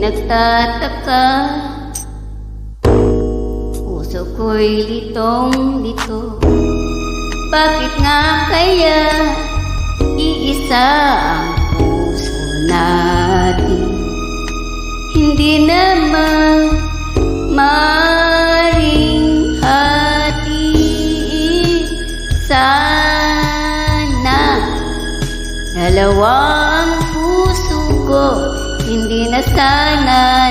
nagtataka, puso ko'y litong-lito. Bakit nga kaya iisa ang puso natin? Hindi naman maring hatiin. Sana dalawang puso ko, hindi na sana